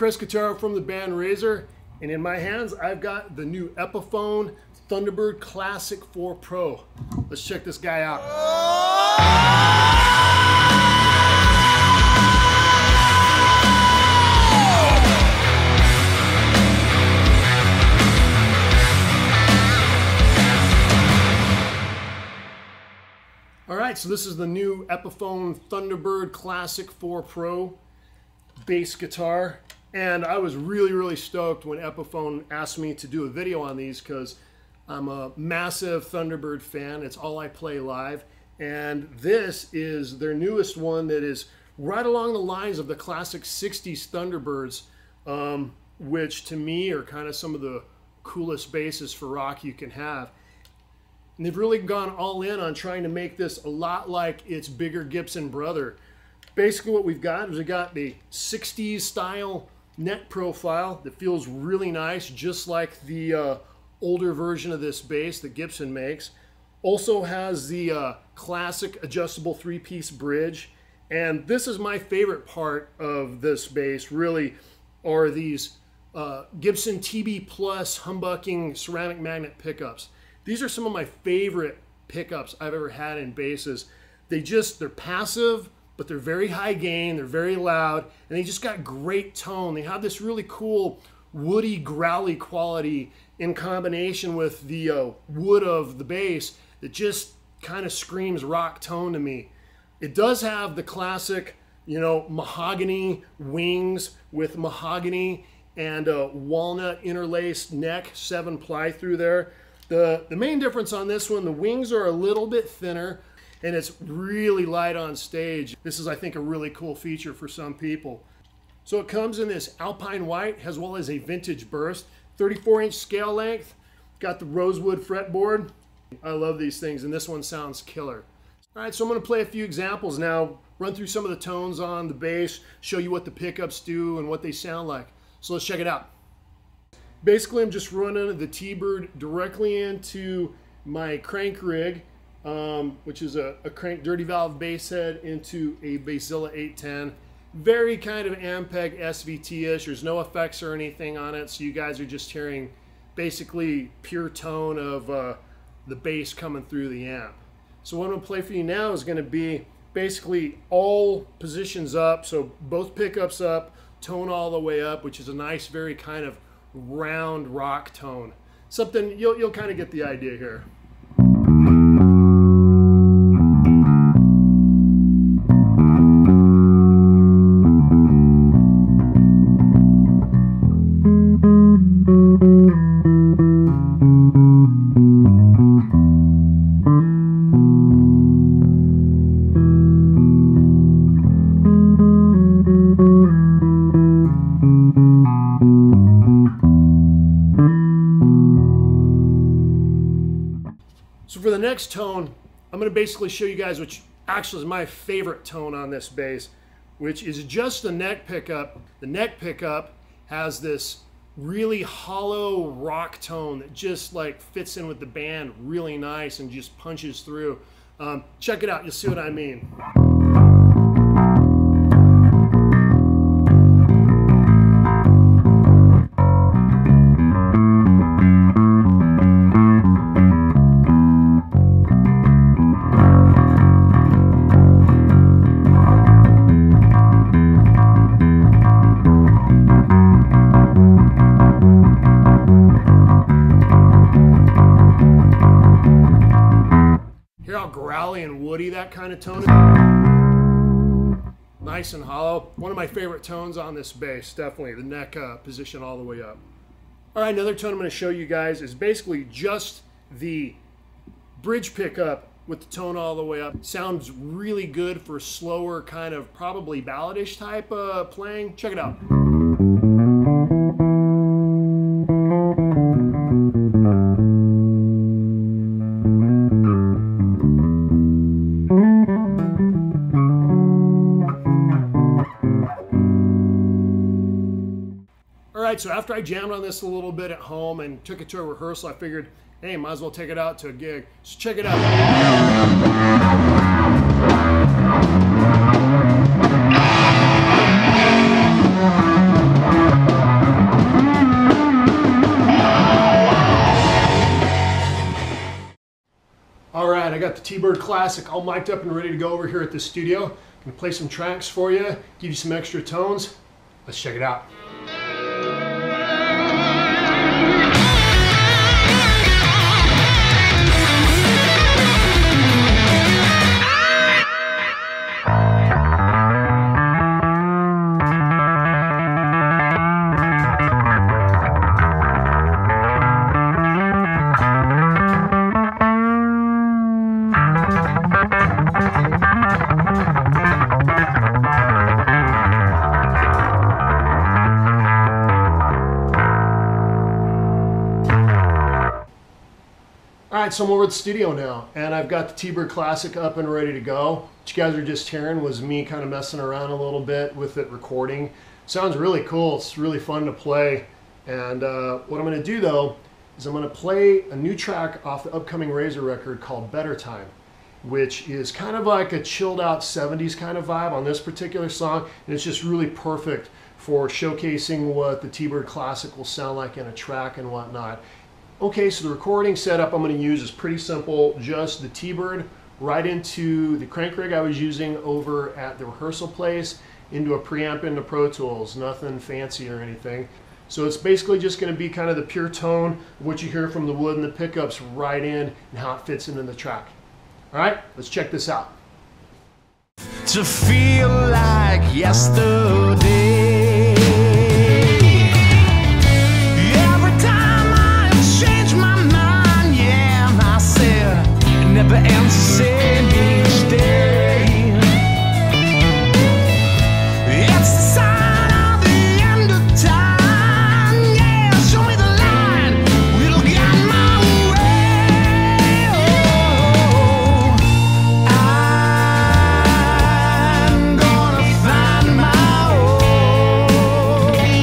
Chris Guitar from the band Razor, and in my hands I've got the new Epiphone Thunderbird Classic IV Pro. Let's check this guy out. Alright, so this is the new Epiphone Thunderbird Classic IV Pro bass guitar, and I was really stoked when Epiphone asked me to do a video on these because I'm a massive Thunderbird fan. It's all I play live, and this is their newest one that is right along the lines of the classic 60s Thunderbirds, which to me are kind of some of the coolest basses for rock you can have. And they've really gone all in on trying to make this a lot like its bigger Gibson brother. Basically what we've got is we got the 60s style neck profile that feels really nice, just like the older version of this bass that Gibson makes. Also has the classic adjustable 3-piece bridge. And this is my favorite part of this bass, really, are these Gibson TB Plus humbucking ceramic magnet pickups. These are some of my favorite pickups I've ever had in basses. They're passive, but they're very high gain, they're very loud, and they just got great tone. They have this really cool woody, growly quality in combination with the wood of the bass that just kind of screams rock tone to me. It does have the classic, you know, mahogany wings with mahogany and walnut interlaced neck, 7-ply through there. The main difference on this one, the wings are a little bit thinner, and it's really light on stage. This is, I think, a really cool feature for some people. So it comes in this alpine white as well as a vintage burst, 34-inch scale length, got the rosewood fretboard. I love these things, and this one sounds killer. All right, so I'm going to play a few examples now, run through some of the tones on the bass, show you what the pickups do and what they sound like. So let's check it out. Basically, I'm just running the T-Bird directly into my crank rig, which is a crank dirty valve bass head into a Bassilla 810. Very kind of Ampeg SVT-ish. There's no effects or anything on it, so you guys are just hearing basically pure tone of the bass coming through the amp. So what I'm going to play for you now is going to be basically all positions up, so both pickups up, tone all the way up, which is a nice, very kind of round rock tone. Something you'll kind of get the idea here. So for the next tone, I'm going to basically show you guys which actually is my favorite tone on this bass, which is just the neck pickup. The neck pickup has this really hollow rock tone that just like fits in with the band really nice and just punches through. Check it out, you'll see what I mean. Hear how growly and woody that kind of tone is? Nice and hollow. One of my favorite tones on this bass, definitely the neck position all the way up. All right, another tone I'm going to show you guys is basically just the bridge pickup with the tone all the way up. Sounds really good for slower, kind of probably balladish type playing. Check it out. Alright, so after I jammed on this a little bit at home and took it to a rehearsal, I figured, hey, might as well take it out to a gig. So check it out. got the T-Bird Classic all mic'd up and ready to go over here at the studio. I'm gonna play some tracks for you, give you some extra tones. Let's check it out. Alright, so I'm over at the studio now, and I've got the T-Bird Classic up and ready to go. What you guys are just hearing was me kind of messing around a little bit with it recording. Sounds really cool, it's really fun to play. And what I'm going to do though, is I'm going to play a new track off the upcoming Razor record called Better Time, which is kind of like a chilled out 70s kind of vibe on this particular song, and it's just really perfect for showcasing what the T-Bird Classic will sound like in a track and whatnot. Okay, so the recording setup I'm going to use is pretty simple, just the T-Bird right into the crank rig I was using over at the rehearsal place, into a preamp into Pro Tools, nothing fancy or anything. So it's basically just going to be kind of the pure tone of what you hear from the wood and the pickups right in and how it fits into the track. Alright, let's check this out. To feel like yesterday. Never ends the same each day. It's the sign of the end of time. Yeah, show me the line, it'll guide my way. Oh, I'm gonna find my own. Yeah,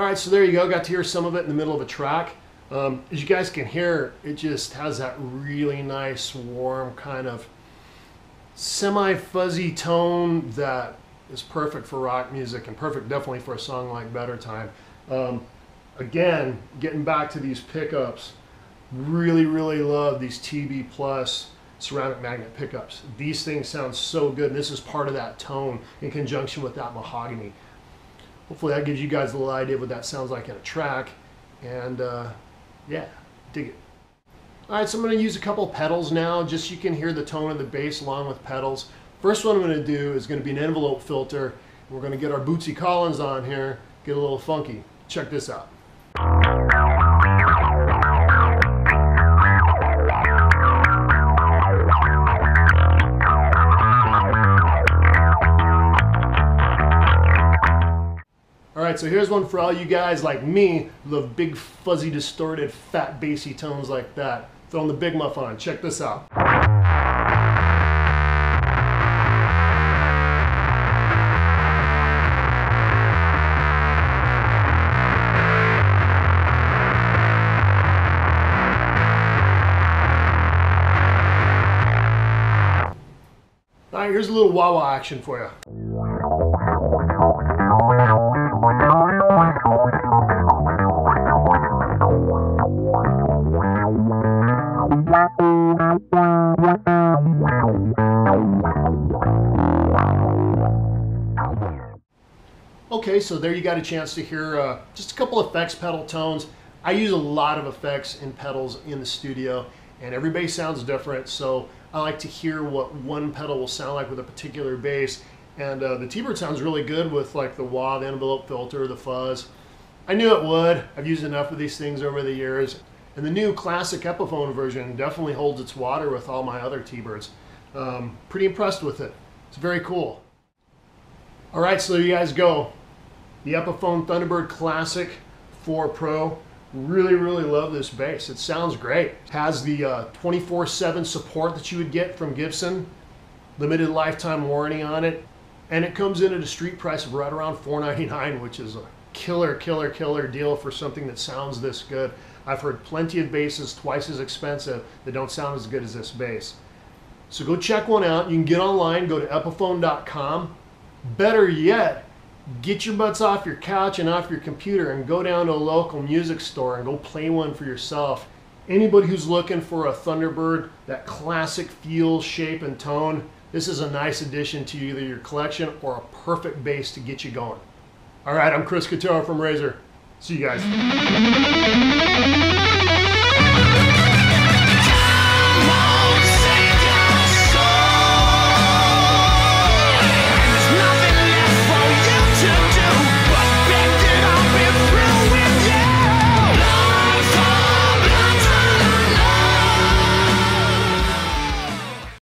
and so there you go, got to hear some of it in the middle of a track. As you guys can hear, it just has that really nice, warm, kind of semi-fuzzy tone that is perfect for rock music and perfect definitely for a song like Better Time. Again, getting back to these pickups, really love these TB Plus ceramic magnet pickups. These things sound so good, and this is part of that tone in conjunction with that mahogany. Hopefully that gives you guys a little idea of what that sounds like in a track, and yeah, dig it. Alright, so I'm going to use a couple pedals now, just so you can hear the tone of the bass along with pedals. First one I'm going to do is going to be an envelope filter. We're going to get our Bootsy Collins on here, get a little funky. Check this out. Alright, so here's one for all you guys like me who love big, fuzzy, distorted, fat, bassy tones like that. Throwing the Big Muff on. Check this out. Alright, here's a little wah-wah action for you. Okay, so there you got a chance to hear just a couple effects pedal tones. I use a lot of effects and pedals in the studio, and every bass sounds different, so I like to hear what one pedal will sound like with a particular bass. And the T-Bird sounds really good with like the wah, the envelope filter, the fuzz. I knew it would. I've used enough of these things over the years. And the new classic Epiphone version definitely holds its water with all my other T-Birds. Pretty impressed with it. It's very cool. All right, so there you guys go. The Epiphone Thunderbird Classic 4 Pro. Really, really love this bass. It sounds great. Has the 24/7 support that you would get from Gibson. Limited lifetime warranty on it. And it comes in at a street price of right around $499, which is a killer, killer, killer deal for something that sounds this good. I've heard plenty of basses twice as expensive that don't sound as good as this bass. So go check one out. You can get online, go to epiphone.com. Better yet, get your butts off your couch and off your computer and go down to a local music store and go play one for yourself. Anybody who's looking for a Thunderbird, that classic feel, shape, and tone, this is a nice addition to either your collection or a perfect bass to get you going. All right, I'm Chris Guitar from Razor. See you guys.